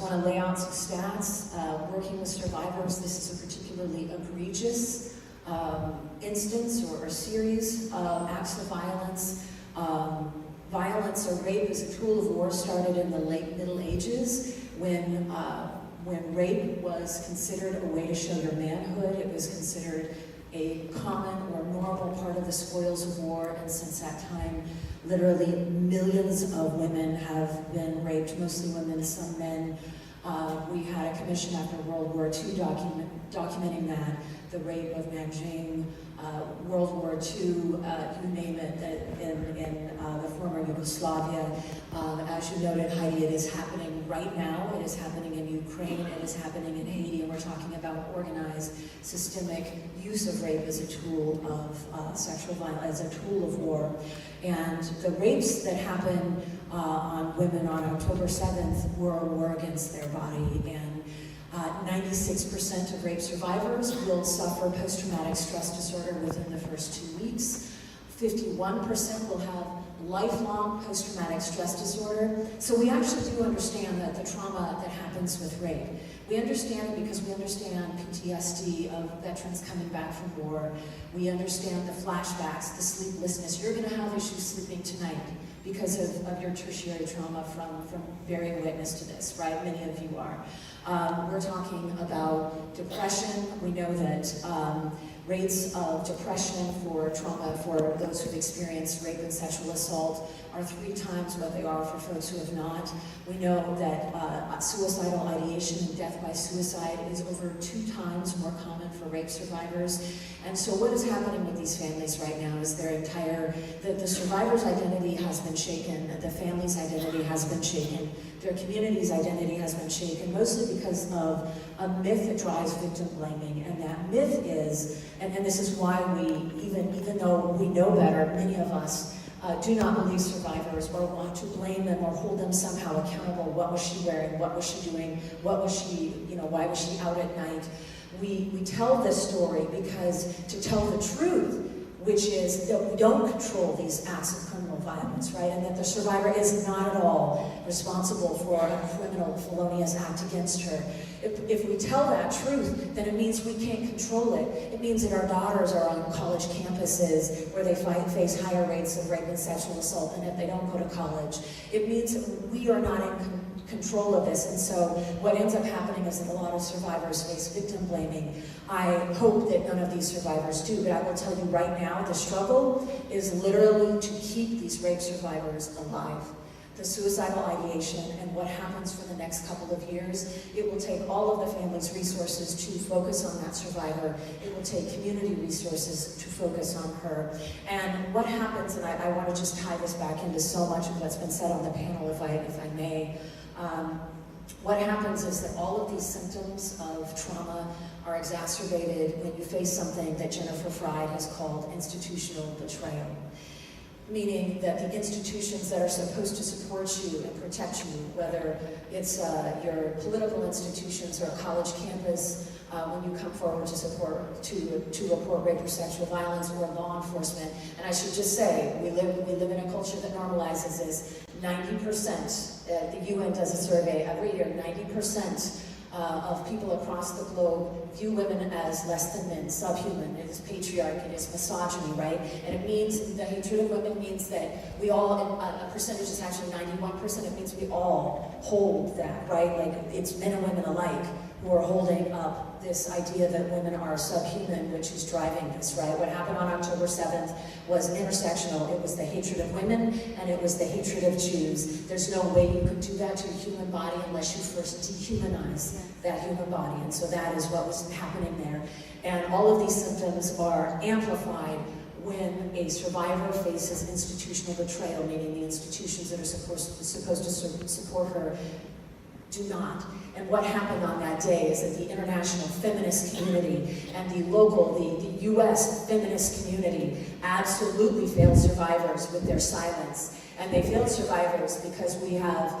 want to lay out some stats. Working with survivors, this is a particularly egregious instance or series of acts of violence. Violence or rape as a tool of war started in the late Middle Ages when rape was considered a way to show your manhood. It was considered a common or normal part of the spoils of war, and since that time, literally millions of women have been raped, mostly women, some men. We had a commission after World War II documenting that, the rape of Nanjing, World War II, you name it, in the former Yugoslavia. As you noted, Heidi, it is happening right now. It is happening in Ukraine. It is happening in Haiti, and we're talking about organized, systemic use of rape as a tool of sexual violence, as a tool of war. And the rapes that happened on women on October 7th were a war against their body, and 96% of rape survivors will suffer post-traumatic stress disorder within the first 2 weeks. 51% will have lifelong post-traumatic stress disorder. So we actually do understand that the trauma that happens with rape. We understand it because we understand PTSD of veterans coming back from war. We understand the flashbacks, the sleeplessness. You're going to have issues sleeping tonight because of your tertiary trauma from bearing witness to this, right? Many of you are. We're talking about depression. We know that rates of depression for trauma for those who've experienced rape and sexual assault are 3 times what they are for folks who have not. We know that suicidal ideation and death by suicide is over 2 times more common for rape survivors. And so what is happening with these families right now is the survivor's identity has been shaken, the family's identity has been shaken, their community's identity has been shaken, mostly because of a myth that drives victim blaming. And that myth is, and this is why we, even though we know better, many of us do not believe survivors or want to blame them or hold them somehow accountable. What was she wearing? What was she doing? What was she, why was she out at night? We tell this story because to tell the truth, which is that we don't control these acts of criminal violence, right? And that the survivor is not at all responsible for a criminal felonious act against her. If we tell that truth, then it means we can't control it. It means that our daughters are on college campuses where they face higher rates of rape and sexual assault than if they don't go to college. It means that we are not in control of this, and so what ends up happening is that a lot of survivors face victim blaming. I hope that none of these survivors do, but I will tell you right now, the struggle is literally to keep these rape survivors alive. The suicidal ideation and what happens for the next couple of years, it will take all of the family's resources to focus on that survivor. It will take community resources to focus on her. And what happens, and I want to just tie this back into so much of what's been said on the panel, if I may. What happens is that all of these symptoms of trauma are exacerbated when you face something that Jennifer Fried has called institutional betrayal. Meaning that the institutions that are supposed to support you and protect you, whether it's your political institutions or a college campus, when you come forward to report rape or sexual violence, or law enforcement. And I should just say, we live in a culture that normalizes this. 90%, the UN does a survey every year, 90% of people across the globe view women as less than men, subhuman. It is patriarchy, it is misogyny, right? And it means, the hatred of women means that we all, a percentage is actually 91%, it means we all hold that, right? Like, it's men and women alike who are holding up this idea that women are subhuman, which is driving this, right? What happened on October 7th was intersectional. It was the hatred of women, and it was the hatred of Jews. There's no way you could do that to a human body unless you first dehumanize that human body, and so that is what was happening there. And all of these symptoms are amplified when a survivor faces institutional betrayal, meaning the institutions that are supposed to support her do not. And what happened on that day is that the international feminist community and the local, the US feminist community absolutely failed survivors with their silence. And they failed survivors because we have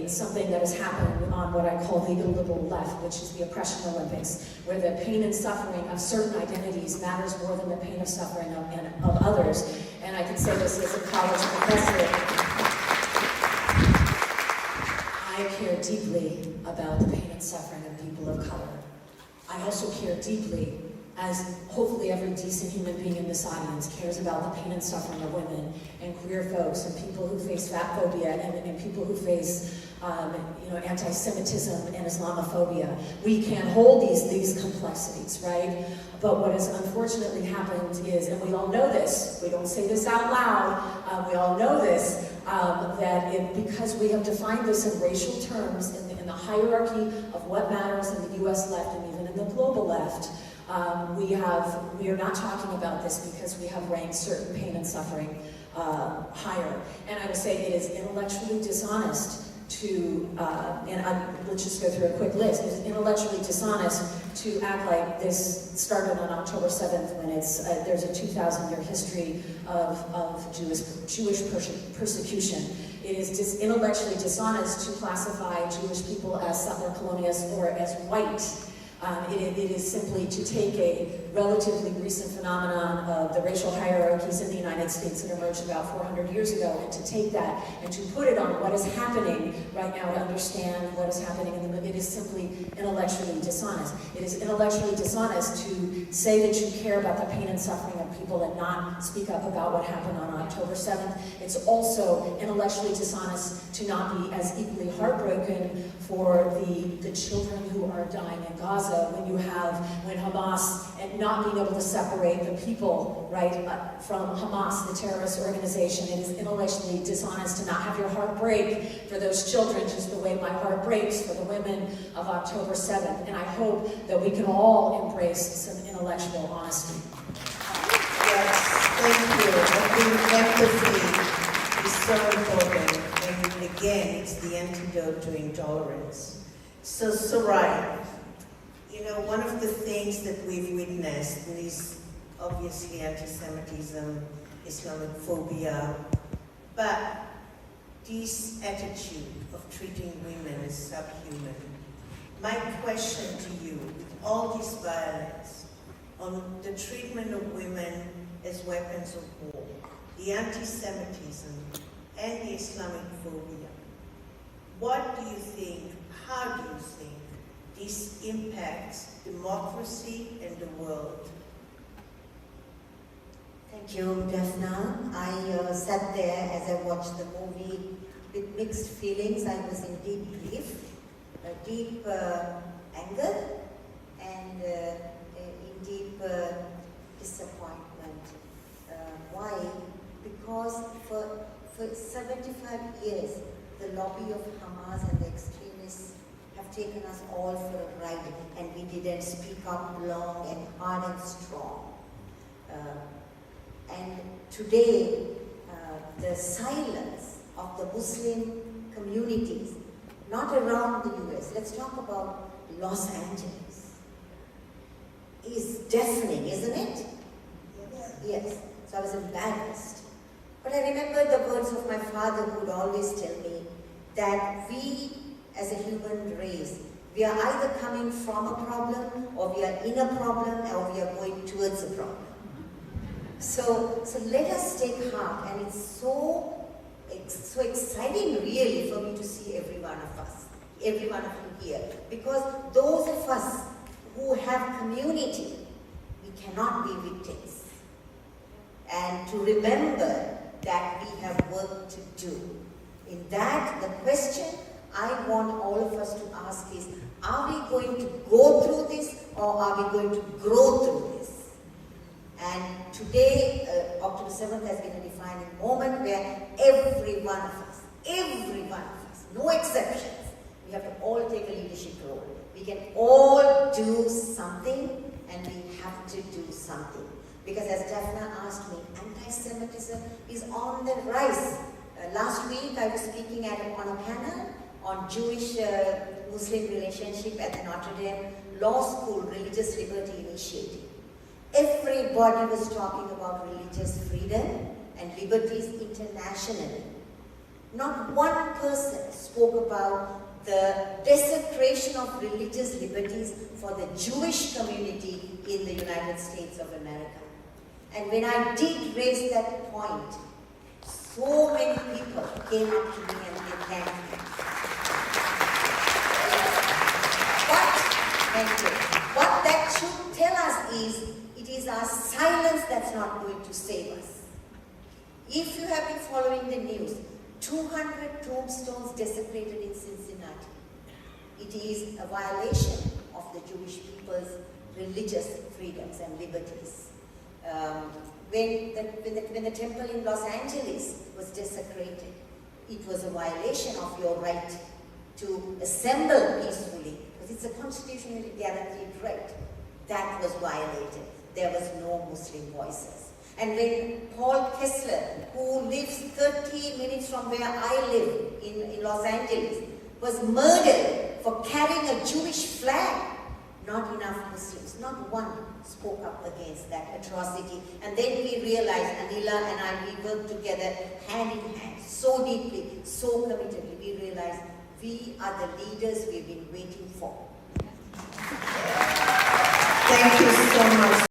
something that has happened on what I call the illiberal left, which is the oppression Olympics, where the pain and suffering of certain identities matters more than the pain and suffering of others. And I can say this as a college professor. I care deeply about the pain and suffering of people of color. I also care deeply, as hopefully every decent human being in this audience cares about the pain and suffering of women and queer folks and people who face fat phobia and people who face anti-Semitism and Islamophobia. We can't hold these complexities, right? But what has unfortunately happened is, and we all know this, we don't say this out loud, we all know this, because we have defined this in racial terms in the hierarchy of what matters in the US left and even in the global left, we are not talking about this because we have ranked certain pain and suffering higher. And I would say it is intellectually dishonest to, let's just go through a quick list. It's intellectually dishonest to act like this started on October 7th when there's a 2,000-year history of Jewish persecution. It is intellectually dishonest to classify Jewish people as settler colonialists or as white. It is simply to take a relatively recent phenomenon of the racial hierarchies in the United States that emerged about 400 years ago, and to take that and to put it on what is happening right now to understand what is happening in the middle. It is simply intellectually dishonest. It is intellectually dishonest to say that you care about the pain and suffering of people and not speak up about what happened on October 7th. It's also intellectually dishonest to not be as equally heartbroken for the children who are dying in Gaza when Hamas, and not being able to separate the people, right, from Hamas, the terrorist organization. It is intellectually dishonest to not have your heart break for those children just the way my heart breaks for the women of October 7th. And I hope that we can all embrace some intellectual honesty. Yes, thank you. I think empathy is so important. And again, it's the antidote to intolerance. So, Soraya, one of the things that we've witnessed is obviously anti-Semitism, Islamophobia, but this attitude of treating women as subhuman. My question to you, with all this violence, on the treatment of women as weapons of war, the anti-Semitism and the Islamophobia, what do you think, how do you think this impacts democracy and the world? Thank you, Daphna. I sat there as I watched the movie with mixed feelings. I was in deep grief, deep anger, and in deep disappointment. Why? Because for 75 years, the lobby of Hamas and the extremists have taken us all for a ride, and we didn't speak up long and hard and strong. And today, the silence of the Muslim communities, not around the US, let's talk about Los Angeles, is deafening, isn't it? Yes. So I was embarrassed. But I remember the words of my father, who would always tell me that we, as a human race, we are either coming from a problem, or we are in a problem, or we are going towards a problem. So let us take heart, and it's so exciting really for me to see every one of us, every one of you here, because those of us who have community, we cannot be victims. And to remember that we have work to do. In that, the question I want all of us to ask is, are we going to go through this, or are we going to grow through this? And today, October 7th has been a defining moment where every one of us, no exceptions, we have to all take a leadership role. We can all do something, and we have to do something. Because as Daphna asked me, anti-Semitism is on the rise. Last week I was speaking on a panel on Jewish-Muslim relationship at the Notre Dame Law School Religious Liberty Initiative. Everybody was talking about religious freedom and liberties internationally. Not one person spoke about the desecration of religious liberties for the Jewish community in the United States of America. And when I did raise that point, so many people came up to me and they thanked me. Thank you. What that should tell us is, it is our silence that's not going to save us. If you have been following the news, 200 tombstones desecrated in Cincinnati. It is a violation of the Jewish people's religious freedoms and liberties. When the temple in Los Angeles was desecrated, it was a violation of your right to assemble peacefully, because it's a constitutionally guaranteed right. That was violated. There was no Muslim voices. And when Paul Kessler, who lives 30 minutes from where I live in Los Angeles, was murdered for carrying a Jewish flag, not enough Muslims, not one, spoke up against that atrocity. And then we realized, Anila and I, we worked together hand in hand, so deeply, so committedly. We realized we are the leaders we've been waiting for. Thank you so much.